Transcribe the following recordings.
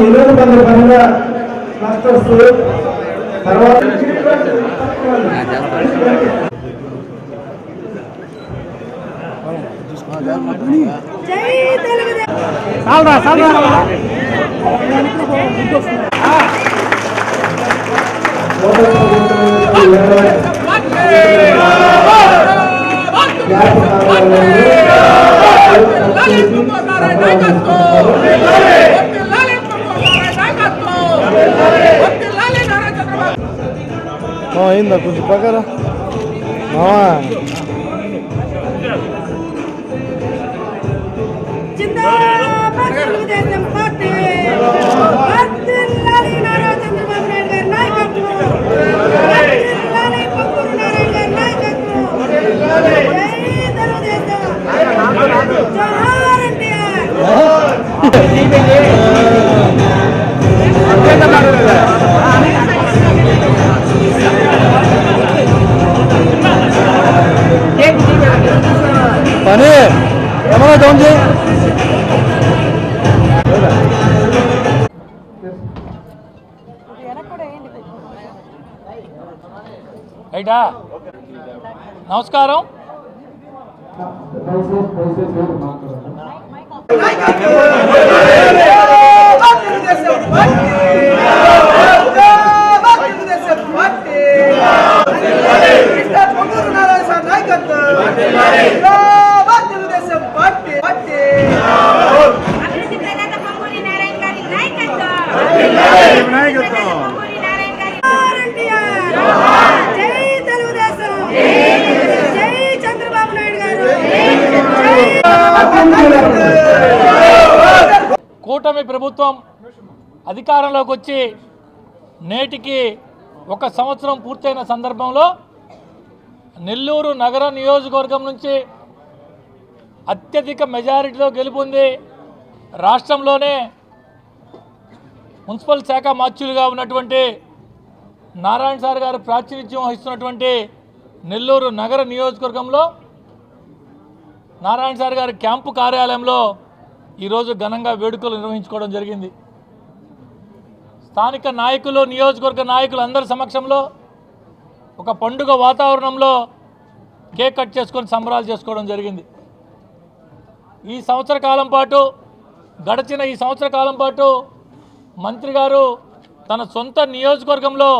ఈరోజు కొంత పనిగా మాస్టర్స్ తర్వాత అయిందా కొంచెం పక్కన పని ఏమన్నా డౌన్ చేయి రైటా. నమస్కారం. కూటమి ప్రభుత్వం అధికారంలోకి వచ్చి నేటికి 1 సంవత్సరం పూర్తయిన సందర్భంలో నెల్లూరు నగర నియోజకవర్గం నుంచి అత్యధిక మెజారిటీతో గెలుపొంది రాష్ట్రంలోనే మున్సిపల్ శాఖ మాత్యులుగా ఉన్నటువంటి నారాయణ సార్ గారు ప్రాతినిధ్యం వహిస్తున్నటువంటి నెల్లూరు నగర నియోజకవర్గంలో నారాయణ సార్ గారి క్యాంపు కార్యాలయంలో ఈరోజు ఘనంగా వేడుకలు నిర్వహించుకోవడం జరిగింది. స్థానిక నాయకులు, నియోజకవర్గ నాయకులు అందరి సమక్షంలో ఒక పండుగ వాతావరణంలో కేక్ కట్ చేసుకొని సంబరాలు చేసుకోవడం జరిగింది. ఈ సంవత్సర కాలం పాటు గడిచిన ఈ సంవత్సర కాలం పాటు మంత్రి గారు తన సొంత నియోజకవర్గంలో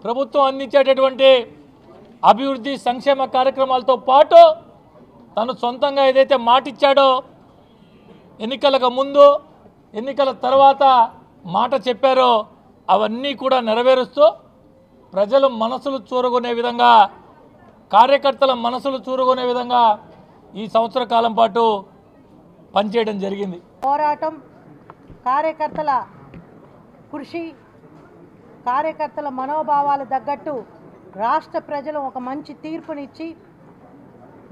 ప్రభుత్వం అందించేటటువంటి అభివృద్ధి సంక్షేమ కార్యక్రమాలతో పాటు తను సొంతంగా ఏదైతే మాటిచ్చాడో ఎన్నికలకు ముందు ఎన్నికల తర్వాత మాట చెప్పారో అవన్నీ కూడా నెరవేరుస్తూ ప్రజల మనసులు చూరగొనే విధంగా, కార్యకర్తల మనసులు చూరగొనే విధంగా ఈ సంవత్సర కాలం పాటు పనిచేయడం జరిగింది. పోరాటం, కార్యకర్తల కృషి, కార్యకర్తల మనోభావాలు తగ్గట్టు రాష్ట్ర ప్రజలు ఒక మంచి తీర్పునిచ్చి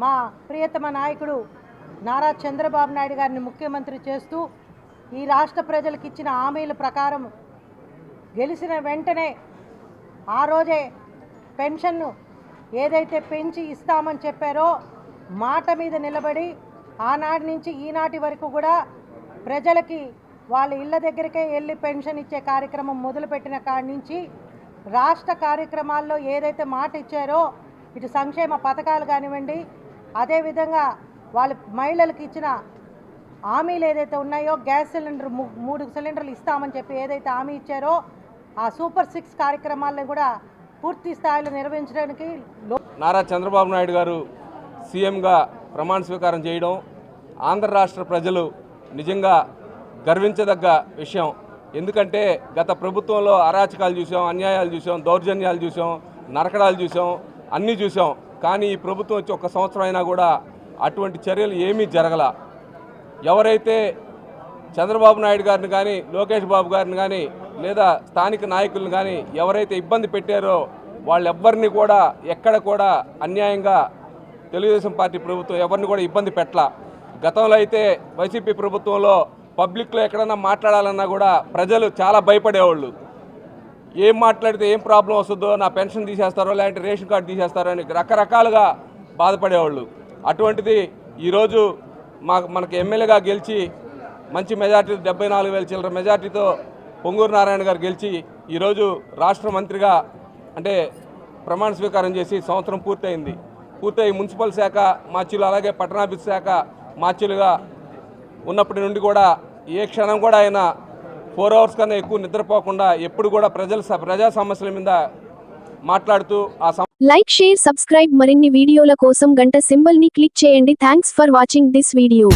మా ప్రియతమ నాయకుడు నారా చంద్రబాబు నాయుడు గారిని ముఖ్యమంత్రి చేస్తూ ఈ రాష్ట్ర ప్రజలకు ఇచ్చిన హామీల ప్రకారం గెలిచిన వెంటనే ఆ రోజే పెన్షన్ను ఏదైతే పెంచి ఇస్తామని చెప్పారో మాట మీద నిలబడి ఆనాటి నుంచి ఈనాటి వరకు కూడా ప్రజలకి వాళ్ళ ఇళ్ళ దగ్గరికే వెళ్ళి పెన్షన్ ఇచ్చే కార్యక్రమం మొదలుపెట్టిన కాడి నుంచి రాష్ట్ర కార్యక్రమాల్లో ఏదైతే మాట ఇచ్చారో ఇటు సంక్షేమ పథకాలు కానివ్వండి, అదేవిధంగా వాళ్ళ మహిళలకు ఇచ్చిన హామీలు ఏదైతే ఉన్నాయో గ్యాస్ సిలిండర్ 3 సిలిండర్లు ఇస్తామని చెప్పి ఏదైతే హామీ ఇచ్చారో ఆ సూపర్ 6 కార్యక్రమాలను కూడా పూర్తి స్థాయిలో నిర్వహించడానికి నారా చంద్రబాబు నాయుడు గారు సీఎంగా ప్రమాణ స్వీకారం చేయడం ఆంధ్ర రాష్ట్ర ప్రజలు నిజంగా గర్వించదగ్గ విషయం. ఎందుకంటే గత ప్రభుత్వంలో అరాచకాలు చూసాం, అన్యాయాలు చూసాం, దౌర్జన్యాలు చూసాం, నరకడాలు చూసాం, అన్నీ చూసాం. కానీ ఈ ప్రభుత్వం వచ్చి 1 సంవత్సరం అయినా కూడా అటువంటి చర్యలు ఏమీ జరగల. ఎవరైతే చంద్రబాబు నాయుడు గారిని కానీ, లోకేష్ బాబు గారిని కానీ, లేదా స్థానిక నాయకులను కానీ ఎవరైతే ఇబ్బంది పెట్టారో వాళ్ళెవ్వరిని కూడా ఎక్కడ కూడా అన్యాయంగా తెలుగుదేశం పార్టీ ప్రభుత్వం ఎవరిని కూడా ఇబ్బంది పెట్టలా. గతంలో అయితే వైసీపీ ప్రభుత్వంలో పబ్లిక్లో ఎక్కడన్నా మాట్లాడాలన్నా కూడా ప్రజలు చాలా భయపడేవాళ్ళు. ఏం మాట్లాడితే ఏం ప్రాబ్లం వస్తుందో, నా పెన్షన్ తీసేస్తారో లేదంటే రేషన్ కార్డు తీసేస్తారో అని రకరకాలుగా బాధపడేవాళ్ళు. అటువంటిది ఈరోజు మనకు ఎమ్మెల్యేగా గెలిచి మంచి మెజార్టీ 74,000 చిల్లర మెజార్టీతో పొంగూరు నారాయణ గారు గెలిచి ఈరోజు రాష్ట్ర మంత్రిగా అంటే ప్రమాణ స్వీకారం చేసి సంవత్సరం పూర్తయి మున్సిపల్ శాఖ మార్చిలు అలాగే పట్టణాభివృద్ధి శాఖ మార్చిలుగా ఉన్నప్పటి నుండి కూడా ఏ క్షణం కూడా ఆయన 4 అవర్స్ కన్నా ఎక్కువ నిద్రపోకుండా ఎప్పుడు కూడా ప్రజా సమస్యల మీద మాట్లాడుతూ లైక్, షేర్, సబ్స్క్రైబ్ మరిన్ని వీడియోల కోసం గంట సింబల్ ని క్లిక్ చేయండి. Thanks for watching this video.